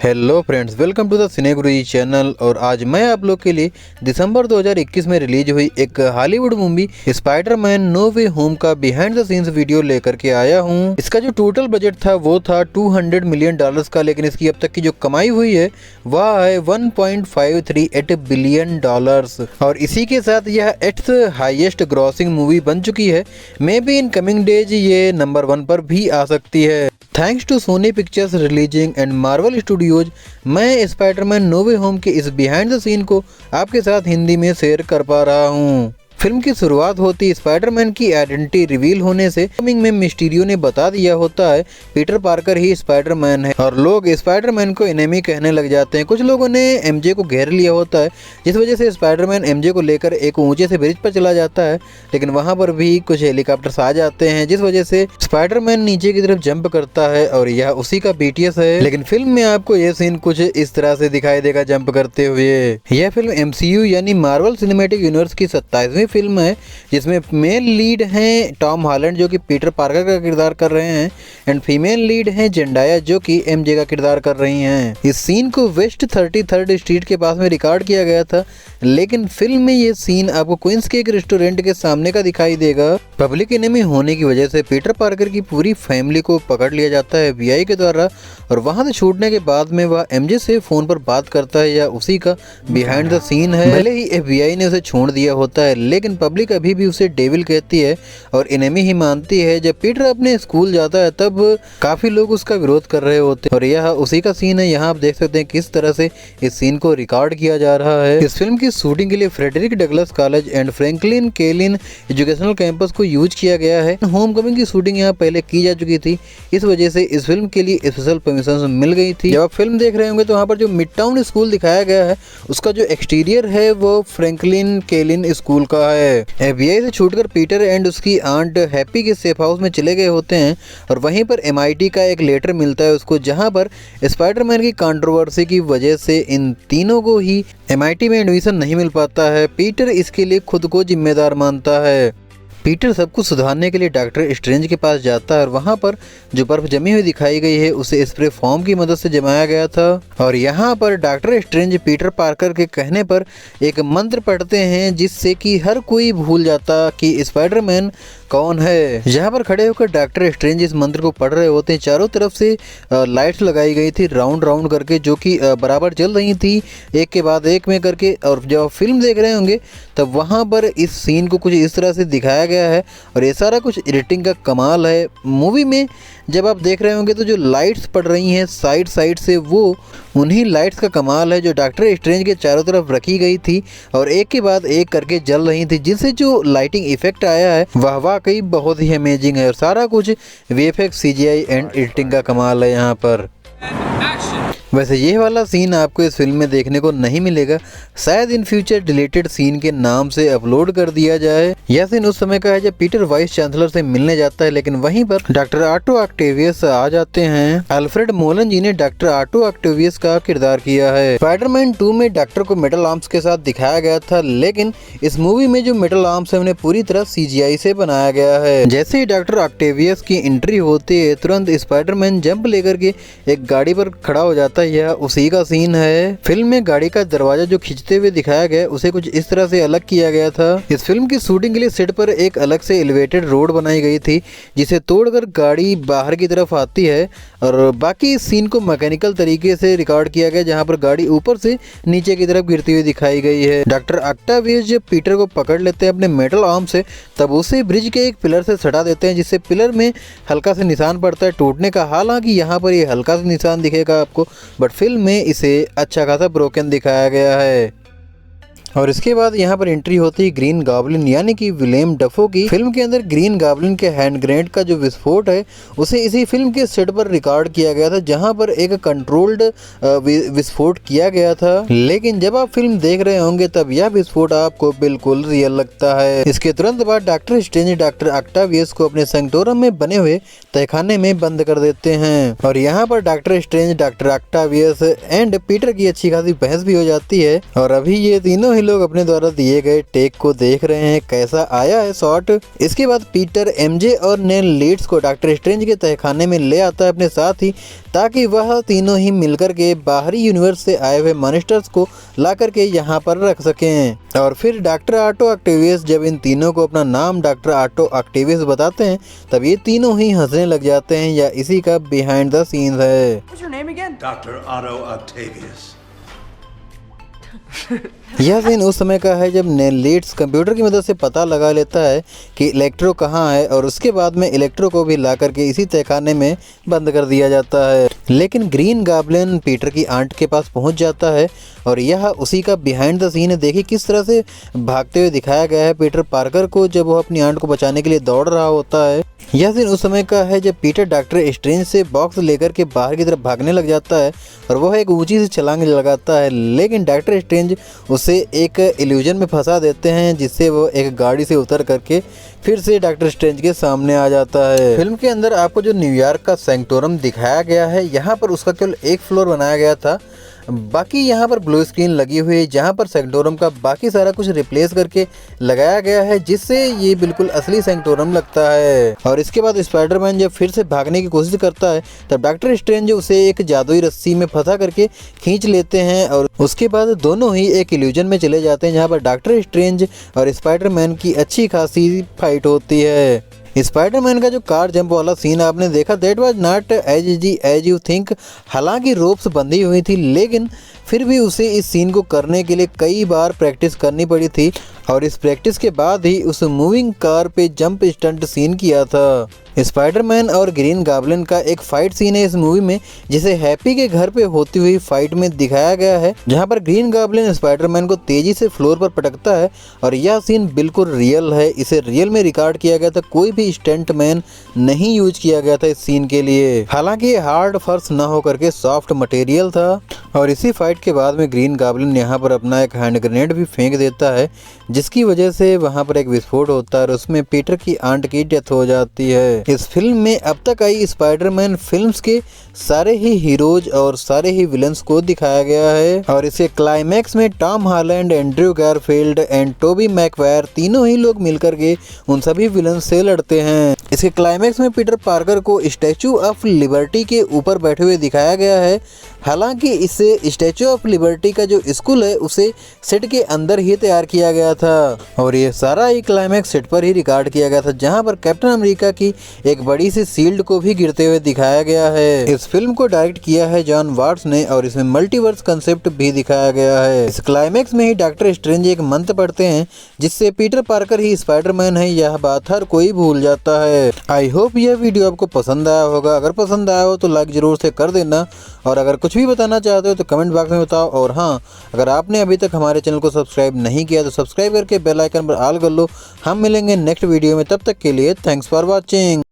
Hello friends, welcome to the cine Guruji channel. और आज मैं आप लोग के लिए दिसंबर 2021 में रिलीज हुई एक Hollywood movie Spiderman No Way home का बिहाइंड द सीन्स वीडियो लेकर के आया हूं। इसका जो टोटल बजट था वो था $200 मिलियन का, लेकिन इसकी अब तक की जो कमाई हुई है वह है $1.538 बिलियन। और इसी के साथ यह 8th हाईएस्ट ग्रॉसिंग मूवी बन चुकी है। Maybe in coming days ये नंबर 1 पर भी आ सकती है। Thanks to Sony Pictures Releasing and Marvel Studios, मैं स्पाइडरमैन नो वे होम के इस बिहाइंड द सीन को आपके साथ हिंदी में शेयर कर पा रहा हूँ। फिल्म की शुरुआत होती स्पाइडरमैन की आइडेंटिटी रिवील होने से। कमिंग में मिस्टीरियो ने बता दिया होता है पीटर पार्कर ही स्पाइडरमैन है और लोग स्पाइडरमैन को एनिमी कहने लग जाते हैं। कुछ लोगों ने एमजे को घेर लिया होता है, जिस वजह से स्पाइडरमैन एमजे को लेकर एक ऊंचे से ब्रिज पर चला जाता है, लेकिन वहां पर भी कुछ हेलीकॉप्टर्स आ जाते हैं, जिस वजह से स्पाइडरमैन नीचे की तरफ जंप करता है और यह उसी का बीटीएस है। लेकिन फिल्म में आपको यह सीन कुछ इस तरह से दिखाई देगा जंप करते हुए। यह फिल्म एमसीयू यानी मार्वल सिनेमैटिक यूनिवर्स की 27वीं फिल्म है, जिसमें मेल लीड हैं टॉम हॉलैंड जो कि पीटर पार्कर का किरदार कर रहे हैं एंड फीमेल लीड हैं जेंडाया जो कि एमजे का किरदार कर रही हैं। इस सीन को वेस्ट 33rd स्ट्रीट के पास में रिकॉर्ड किया गया था, लेकिन फिल्म में ये सीन आपको क्वींस के एक रेस्टोरेंट के सामने का दिखाई देगा। पब्लिक एनिमी होने की वजह से पीटर पार्कर की पूरी फैमिली को पकड़ लिया जाता है FBI के द्वारा, और वहां से छूटने के बाद में वह एमजे से फोन पर बात करता है। या उसी का बिहाइंड द सीन है। भले ही FBI ने उसे छोड़ दिया होता है, लेकिन पब्लिक अभी भी उसे डेविल कहती है और एनिमी ही मानती है। जब पीटर अपने स्कूल जाता है तब काफी लोग उसका विरोध कर रहे होते हैं और यह उसी का सीन है। यहाँ आप देख सकते हैं किस तरह से इस सीन को रिकॉर्ड किया जा रहा है। इस फिल्म की शूटिंग के लिए Frederick Douglass college and Franklin केलिन एजुकेशनल कैंपस को यूज किया गया है। होमकमिंग की शूटिंग यहाँ पहले की जा चुकी थी, इस वजह से इस फिल्म के लिए स्पेशल परमिशन मिल गई थी। जब आप फिल्म देख रहे होंगे तो वहाँ पर जो मिड टाउन स्कूल दिखाया गया है उसका जो एक्सटीरियर है वो फ्रैंकलिन केलिन स्कूल का है। FBI से छूटकर पीटर एंड उसकी आंट हैप्पी के सेफ हाउस में चले गए होते हैं और वहीं पर MIT का एक लेटर मिलता है उसको, जहां पर स्पाइडरमैन की कंट्रोवर्सी की वजह से इन तीनों को ही MIT में एडमिशन नहीं मिल पाता है। पीटर इसके लिए खुद को जिम्मेदार मानता है। पीटर सब कुछ सुधारने के लिए डॉक्टर स्ट्रेंज के पास जाता है और वहाँ पर जो बर्फ जमी हुई दिखाई गई है उसे स्प्रे फॉर्म की मदद से जमाया गया था। और यहाँ पर डॉक्टर स्ट्रेंज पीटर पार्कर के कहने पर एक मंत्र पढ़ते हैं जिससे कि हर कोई भूल जाता कि स्पाइडरमैन कौन है। यहाँ पर खड़े होकर डॉक्टर स्ट्रेंज इस मंत्र को पढ़ रहे होते हैं। चारों तरफ से लाइट्स लगाई गई थी राउंड राउंड करके, जो कि बराबर जल रही थी एक के बाद एक में करके। और जब आप फिल्म देख रहे होंगे तब वहाँ पर इस सीन को कुछ इस तरह से दिखाया गया है और ये सारा कुछ एडिटिंग का कमाल है। मूवी में जब आप देख रहे होंगे तो जो लाइट्स पड़ रही हैं साइड साइड से, वो उन्हीं लाइट्स का कमाल है जो डॉक्टर स्ट्रेंज के चारों तरफ रखी गई थी और एक के बाद एक करके जल रही थी, जिससे जो लाइटिंग इफेक्ट आया है वह वाकई बहुत ही अमेजिंग है। और सारा कुछ VFX CGI एंड एडिटिंग का कमाल है यहाँ पर। वैसे ये वाला सीन आपको इस फिल्म में देखने को नहीं मिलेगा, शायद इन फ्यूचर डिलीटेड सीन के नाम से अपलोड कर दिया जाए। यह सीन उस समय का है जब पीटर वाइस चांसलर से मिलने जाता है, लेकिन वहीं पर डॉक्टर ऑटो ऑक्टेवियस आ जाते हैं। अल्फ्रेड मोलन जी ने डॉक्टर ऑटो ऑक्टेवियस का किरदार किया है। स्पाइडरमैन 2 में डॉक्टर को मेटल आर्म्स के साथ दिखाया गया था, लेकिन इस मूवी में जो मेटल आर्म्स है उन्हें पूरी तरह CGI से बनाया गया है। जैसे ही डॉक्टर ऑक्टेवियस की एंट्री होती है तुरंत स्पाइडरमैन जंप लेकर के एक गाड़ी पर खड़ा हो जाता है। यह उसी का सीन है। फिल्म में गाड़ी का दरवाजा जो खींचते हुए दिखाया गया उसे कुछ इस तरह से अलग किया गया था। इस फिल्म की शूटिंग के लिए सेट पर एक अलग से एलिवेटेड रोड बनाई गई थी जिसे तोड़कर गाड़ी बाहर की तरफ आती है, और बाकी इस सीन को मैकेनिकल तरीके से रिकॉर्ड किया गया जहां पर गाड़ी ऊपर से नीचे की तरफ गिरती हुई दिखाई गई है। डॉक्टर ऑक्टावियस जब पीटर को पकड़ लेते हैं अपने मेटल आर्म से तब उसे ब्रिज के एक पिलर से सटा देते हैं, जिससे पिलर में हल्का सा निशान पड़ता है टूटने का। हालांकि यहाँ पर ये हल्का सा निशान दिखेगा आपको, बट फिल्म में इसे अच्छा खासा ब्रोकन दिखाया गया है। और इसके बाद यहाँ पर एंट्री होती है ग्रीन गॉब्लिन यानी कि विलेम डफो की। फिल्म के अंदर ग्रीन गॉब्लिन के हैंड ग्रेनेड का जो विस्फोट है उसे इसी फिल्म के सेट पर रिकॉर्ड किया गया था, जहाँ पर एक कंट्रोल्ड विस्फोट किया गया था। लेकिन जब आप फिल्म देख रहे होंगे तब यह विस्फोट आपको बिल्कुल रियल लगता है। इसके तुरंत बाद डॉक्टर स्ट्रेंज डॉक्टर ऑक्टावियस को अपने सैंक्टोरम में बने हुए तहखाने में बंद कर देते हैं और यहाँ पर doctor Strange doctor Octavius and Peter की अच्छी खासी बहस भी हो जाती है। और अभी ये तीनों ही लोग अपने द्वारा दिए गए टेक को देख रहे हैं कैसा आया है शॉट। इसके बाद पीटर एमजे और नेल लीड्स को डॉक्टर स्ट्रेंज के तहखाने में ले आता है अपने साथ ही, ताकि वह तीनों ही मिलकर के बाहरी यूनिवर्स से आए हुए मॉन्स्टर्स को ला करके यहाँ पर रख सकें। और फिर डॉक्टर ऑटो ऑक्टेवियस जब इन तीनों को अपना नाम डॉक्टर ऑटो ऑक्टेवियस बताते हैं तब ये तीनों ही हंसने लग जाते हैं, या इसी का बिहाइंड द सीन्स है। Dr. Otto Octavius. यह सीन उस समय का है जब नेल लीड्स कंप्यूटर की मदद से पता लगा लेता है कि इलेक्ट्रो कहाँ है, और उसके बाद में इलेक्ट्रो को भी ला करके इसी तहखाने में बंद कर दिया जाता है। लेकिन ग्रीन गॉब्लिन पीटर की आंट के पास पहुंच जाता है और यह उसी का बिहाइंड द सीन है। देखिए किस तरह से भागते हुए दिखाया गया है पीटर पार्कर को जब वो अपनी आंट को बचाने के लिए दौड़ रहा होता है। यह सीन उस समय का है जब पीटर डॉक्टर स्ट्रेंज से बॉक्स लेकर के बाहर की तरफ भागने लग जाता है और वह एक ऊंची सी छलांग लगाता है, लेकिन डॉक्टर स्ट्रेंज उसे एक इल्यूजन में फंसा देते हैं जिससे वो एक गाड़ी से उतर करके फिर से डॉक्टर स्ट्रेंज के सामने आ जाता है। फिल्म के अंदर आपको जो न्यूयॉर्क का सैंक्टोरम दिखाया गया है, यहाँ पर उसका केवल एक फ्लोर बनाया गया था, बाकी यहाँ पर ब्लू स्क्रीन लगी हुई है जहाँ पर सैंक्टोरम का बाकी सारा कुछ रिप्लेस करके लगाया गया है, जिससे ये बिल्कुल असली सैंक्टोरम लगता है। और इसके बाद स्पाइडरमैन जब फिर से भागने की कोशिश करता है तब डॉक्टर स्ट्रेंज उसे एक जादुई रस्सी में फंसा करके खींच लेते हैं और उसके बाद दोनों ही एक इल्यूजन में चले जाते हैं जहाँ पर डॉक्टर स्ट्रेंज और स्पाइडरमैन की अच्छी खासी फाइट होती है। स्पाइडरमैन का जो कार जंप वाला सीन आपने देखा, that was not as easy as you think. हालांकि रोप्स बंधी हुई थी लेकिन फिर भी उसे इस सीन को करने के लिए कई बार प्रैक्टिस करनी पड़ी थी और इस प्रैक्टिस के बाद ही उस मूविंग कार पे जंप स्टंट सीन किया था। स्पाइडरमैन और ग्रीन गॉब्लिन का एक फाइट सीन है इस मूवी में जिसे हैप्पी के घर पे होती हुई फाइट में दिखाया गया है, जहां पर ग्रीन गॉब्लिन स्पाइडरमैन को तेजी से फ्लोर पर पटकता है और यह सीन बिल्कुल रियल है। इसे रियल में रिकॉर्ड किया गया था, कोई भी स्टंट मैन नहीं यूज किया गया था इस सीन के लिए। हालांकि हार्ड फर्श न होकर के सॉफ्ट मटेरियल था। और इसी फाइट के बाद में ग्रीन गॉब्लिन यहाँ पर अपना एक हैंड ग्रेनेड भी फेंक देता है जिसकी वजह से वहाँ पर एक विस्फोट होता है और उसमें पीटर की आंट की डेथ हो जाती है। इस फिल्म में अब तक आई स्पाइडरमैन फिल्म्स के सारे ही हीरोज और सारे ही विलन्स को दिखाया गया है और इसके क्लाइमैक्स में Tom Holland, Andrew Garfield and Tobey Maguire तीनों ही लोग मिलकर के उन सभी विलन्स से लड़ते हैं। इसके क्लाइमैक्स में पीटर पार्कर को स्टैचू ऑफ लिबर्टी के ऊपर बैठे हुए दिखाया गया है। हालांकि इससे स्टैचू ऑफ लिबर्टी का जो स्कूल है उसे सेट के अंदर ही तैयार किया गया था और ये सारा ही क्लाइमैक्स सेट पर ही रिकॉर्ड किया गया था, जहां पर कैप्टन अमेरिका की एक बड़ी सी शील्ड को भी गिरते हुए दिखाया गया है। इस फिल्म को डायरेक्ट किया है जॉन वाट्स ने और इसमें मल्टीवर्स कंसेप्ट भी दिखाया गया है। इस क्लाइमैक्स में ही डॉक्टर स्ट्रेंज एक मंत्र पढ़ते हैं जिससे पीटर पार्कर ही स्पाइडरमैन है, यह बात हर कोई भूल जाता है। आई होप यह वीडियो आपको पसंद आया होगा। अगर पसंद आया हो तो लाइक जरूर से कर देना और अगर कुछ भी बताना चाहते हो तो कमेंट बॉक्स में बताओ। और हाँ, अगर आपने अभी तक हमारे चैनल को सब्सक्राइब नहीं किया तो सब्सक्राइब करके बेल आइकन पर ऑल कर लो। हम मिलेंगे नेक्स्ट वीडियो में, तब तक के लिए थैंक्स फॉर वॉचिंग।